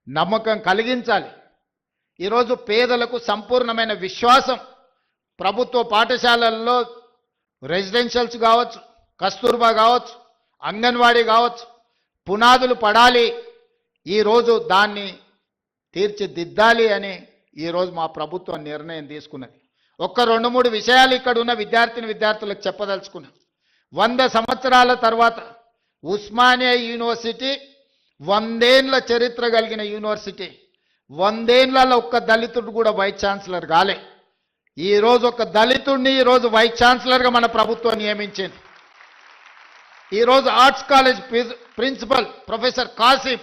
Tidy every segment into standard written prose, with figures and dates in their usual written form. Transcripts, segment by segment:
నమ్మకం కలిగించాలి. ఈరోజు పేదలకు సంపూర్ణమైన విశ్వాసం ప్రభుత్వ పాఠశాలల్లో రెసిడెన్షియల్స్ కావచ్చు, కస్తూర్బా కావచ్చు, అంగన్వాడీ కావచ్చు, పునాదులు పడాలి. ఈరోజు దాన్ని తీర్చిదిద్దాలి అని ఈరోజు మా ప్రభుత్వం నిర్ణయం తీసుకున్నది. ఒక్క 2-3 విషయాలు ఇక్కడ ఉన్న విద్యార్థులకు చెప్పదలుచుకున్నా. 100 సంవత్సరాల తర్వాత ఉస్మానియా యూనివర్సిటీ 100 ఏళ్ల చరిత్ర కలిగిన యూనివర్సిటీ. 100 ఏళ్లలో ఒక్క దళితుడు కూడా వైస్ ఛాన్సలర్ కాలే. ఈరోజు ఒక దళితుడిని ఈరోజు వైస్ ఛాన్సలర్గా మన ప్రభుత్వం నియమించింది. ఈరోజు arts college principal professor Kasim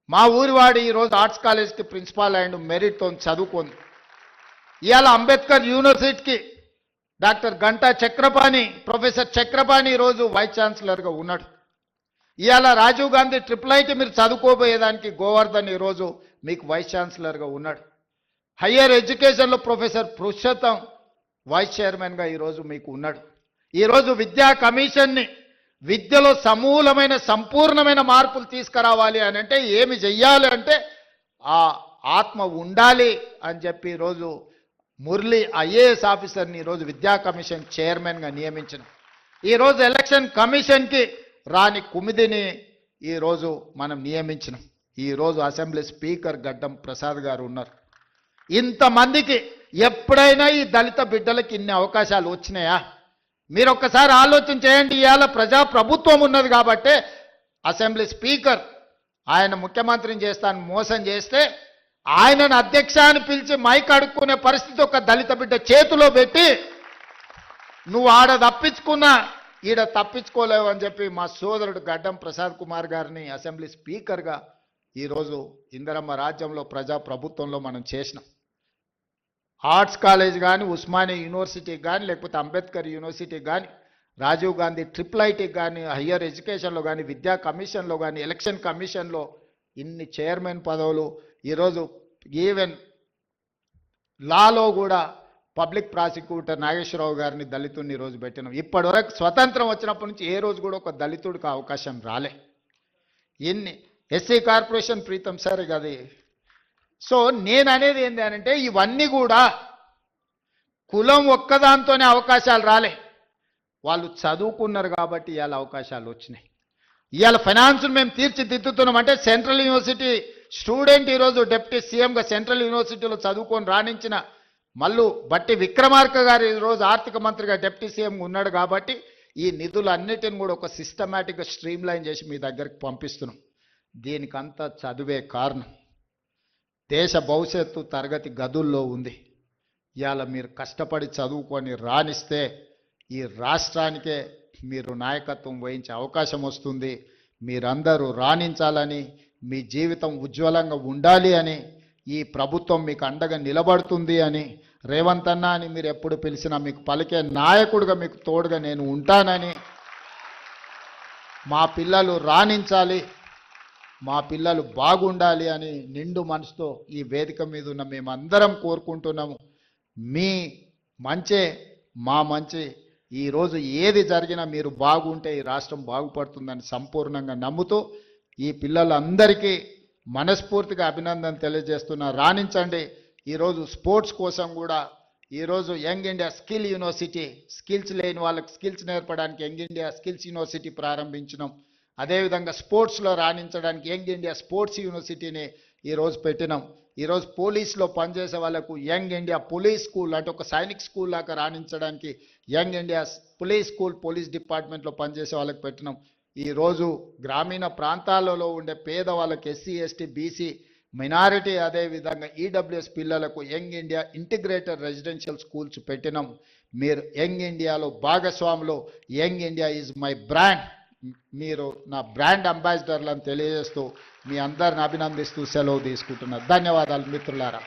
మా ఊరివాడు ఈరోజు ఆర్ట్స్ కాలేజ్కి ప్రిన్సిపాల్ అయ్యిండు, మెరిట్తో చదువుకుంది. ఇవాళ అంబేద్కర్ యూనివర్సిటీకి డాక్టర్ గంటా చక్రపాణి, ప్రొఫెసర్ చక్రపాణి ఈరోజు వైస్ ఛాన్సలర్గా ఉన్నాడు. ఇవాళ రాజీవ్ గాంధీ IIIT మీరు చదువుకోబోయేదానికి గోవర్ధన్ ఈరోజు మీకు వైస్ ఛాన్సలర్గా ఉన్నాడు. హయ్యర్ ఎడ్యుకేషన్లో ప్రొఫెసర్ పురుషోత్తం వైస్ చైర్మన్గా ఈరోజు మీకు ఉన్నాడు. ఈరోజు విద్యా కమిషన్ని విద్యలో సమూలమైన సంపూర్ణమైన మార్పులు తీసుకురావాలి అని అంటే ఏమి చెయ్యాలి అంటే ఆ ఆత్మ ఉండాలి అని చెప్పి ఈరోజు మురళి IAS ఆఫీసర్ని ఈరోజు విద్యా కమిషన్ చైర్మన్గా నియమించిన. ఈరోజు ఎలక్షన్ కమిషన్కి రాని కుమిదిని ఈరోజు మనం నియమించినాం. ఈరోజు అసెంబ్లీ స్పీకర్ గడ్డం ప్రసాద్ గారు ఉన్నారు. ఇంతమందికి ఎప్పుడైనా ఈ దళిత బిడ్డలకి ఇన్ని అవకాశాలు వచ్చినాయా? మీరు ఒక్కసారి ఆలోచన చేయండి. ఇవాళ ప్రజాప్రభుత్వం ఉన్నది కాబట్టి అసెంబ్లీ స్పీకర్ ఆయన ముఖ్యమంత్రిని చేస్తాను మోసం చేస్తే ఆయనను అధ్యక్ష అని పిలిచి మైక్ అడుక్కునే పరిస్థితి ఒక దళిత బిడ్డ చేతిలో పెట్టి నువ్వు ఆడ తప్పించుకున్నా ఈడ తప్పించుకోలేవు అని చెప్పి మా సోదరుడు గడ్డం ప్రసాద్ కుమార్ గారిని అసెంబ్లీ స్పీకర్గా ఈరోజు ఇందిరమ్మ రాజ్యంలో ప్రజాప్రభుత్వంలో మనం చేసినాం. ఆర్ట్స్ కాలేజ్ కానీ, ఉస్మానియా యూనివర్సిటీకి కానీ, లేకపోతే అంబేద్కర్ యూనివర్సిటీకి కానీ, రాజీవ్ గాంధీ IIITకి కానీ, హయ్యర్ ఎడ్యుకేషన్లో కానీ, విద్యా కమిషన్లో కానీ, ఎలక్షన్ కమిషన్లో ఇన్ని చైర్మన్ పదవులు. ఈరోజు ఈవెన్ లాలో కూడా పబ్లిక్ ప్రాసిక్యూటర్ నాగేశ్వరరావు గారిని దళితుడిని ఈరోజు పెట్టినాం. ఇప్పటివరకు స్వతంత్రం వచ్చినప్పటి నుంచి ఏ రోజు కూడా ఒక దళితుడికి అవకాశం రాలే. ఎన్ని ఎస్సీ కార్పొరేషన్ ప్రీతం సార్ అది. సో నేను అనేది ఏంటి అంటే ఇవన్నీ కూడా కులం ఒక్కదాంతోనే అవకాశాలు రాలే, వాళ్ళు చదువుకున్నారు కాబట్టి ఇవాళ అవకాశాలు వచ్చినాయి. ఇవాళ ఫైనాన్స్ను మేము తీర్చిదిద్దుతున్నాం అంటే సెంట్రల్ యూనివర్సిటీ స్టూడెంట్ ఈరోజు డిప్యూటీ సీఎంగా సెంట్రల్ యూనివర్సిటీలో చదువుకొని రాణించిన మల్లు బట్టి విక్రమార్క గారు ఈరోజు ఆర్థిక మంత్రిగా డిప్యూటీ సీఎంగా ఉన్నాడు కాబట్టి ఈ నిధులన్నిటిని కూడా ఒక సిస్టమేటిక్గా స్ట్రీమ్ లైన్ చేసి మీ దగ్గరికి పంపిస్తున్నాం. దీనికంతా చదువే కారణం. దేశ భవిష్యత్తు తరగతి గదుల్లో ఉంది. ఇవాళ మీరు కష్టపడి చదువుకొని రాణిస్తే ఈ రాష్ట్రానికే మీరు నాయకత్వం వహించే అవకాశం వస్తుంది. మీరందరూ రాణించాలని, మీ జీవితం ఉజ్వలంగా ఉండాలి అని, ఈ ప్రభుత్వం మీకు అండగా నిలబడుతుంది అని, రేవంత్ అన్న అని మీరు ఎప్పుడు పిలిచినా మీకు పలికే నాయకుడిగా మీకు తోడుగా నేను ఉంటానని, మా పిల్లలు రాణించాలి, మా పిల్లలు బాగుండాలి అని నిండు మనసుతో ఈ వేదిక మీద ఉన్న మేమందరం కోరుకుంటున్నాము. మీ మంచే మా మంచి. ఈరోజు ఏది జరిగినా మీరు బాగుంటే ఈ రాష్ట్రం బాగుపడుతుందని సంపూర్ణంగా నమ్ముతూ ఈ పిల్లలందరికీ మనస్ఫూర్తిగా అభినందన తెలియజేస్తున్నా. రాణించండి. ఈరోజు స్పోర్ట్స్ కోసం కూడా ఈరోజు young India skill university, skills లేని వాళ్ళకి స్కిల్స్ నేర్పడానికి యంగ్ ఇండియా స్కిల్స్ యూనివర్సిటీ ప్రారంభించినాం. అదేవిధంగా స్పోర్ట్స్లో రాణించడానికి యంగ్ ఇండియా స్పోర్ట్స్ యూనివర్సిటీని ఈరోజు పెట్టినాం. ఈరోజు పోలీస్లో పనిచేసే వాళ్ళకు యంగ్ ఇండియా పోలీస్ స్కూల్ అంటే ఒక సైనిక్ స్కూల్ లాగా రాణించడానికి young India police school police డిపార్ట్మెంట్లో పనిచేసే వాళ్ళకి పెట్టినాం. ఈరోజు గ్రామీణ ప్రాంతాలలో ఉండే పేదవాళ్ళకి ఎస్సీ ఎస్టీ బీసీ మైనారిటీ అదేవిధంగా ఈడబ్ల్యూఎస్ పిల్లలకు young India integrated residential schools పెట్టినాం. మీరు యంగ్ ఇండియాలో భాగస్వాములు. Young India is my brand. మీరు నా బ్రాండ్ అంబాసిడర్లను తెలియజేస్తూ మీ అందరిని అభినందిస్తూ సెలవు తీసుకుంటున్నా. ధన్యవాదాలు మిత్రులారా.